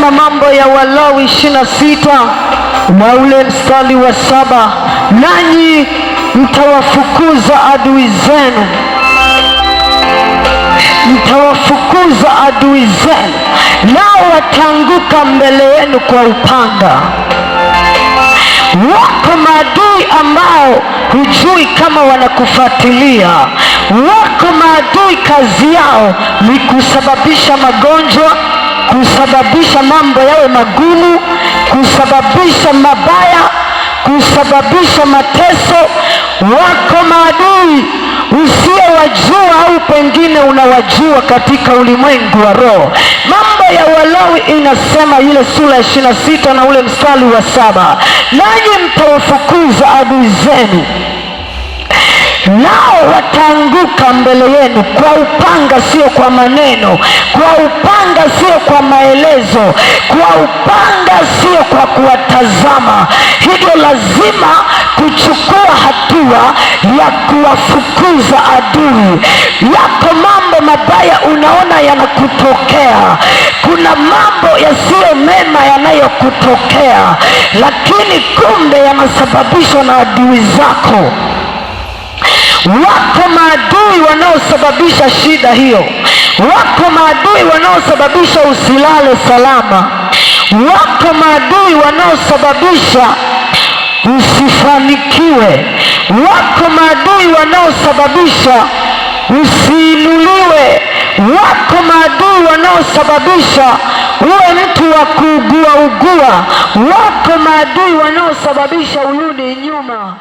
inasema Mambo ya Walawi 26 na ule mstari wa 7, nanyi mtawafukuza adui zenu, mtawafukuza adui zenu, nao wataanguka mbele yenu kwa upanga. Wako maadui ambao hujui kama wanakufuatilia. Wako maadui kazi yao ni kusababisha magonjwa, kusababisha mambo yawe magumu, kusababisha mabaya, kusababisha mateso. Wako maadui usiyowajua au pengine unawajua katika ulimwengu wa roho. Mambo ya Walawi inasema ile sura ya 26 na ule mstari wa 7, nanyi mtawafukuza adui zenu, nao wataanguka mbele yenu kwa upanga, sio kwa maneno, kwa upanga, sio kwa maelezo, kwa upanga, sio kwa kuwatazama. Hivyo lazima kuchukua hatua ya kuwafukuza adui. Yako mambo mabaya unaona yanakutokea, kuna mambo yasiyo mema yanayokutokea, lakini kumbe yanasababishwa na adui zako. Wako maadui wanaosababisha shida hiyo. Wako maadui wanaosababisha usilale salama. Wako maadui wanaosababisha usifanikiwe. Wako maadui wanaosababisha usiinuliwe. Wako maadui wanaosababisha uwe mtu wa kuugua. Wako maadui wanaosababisha urudi nyuma.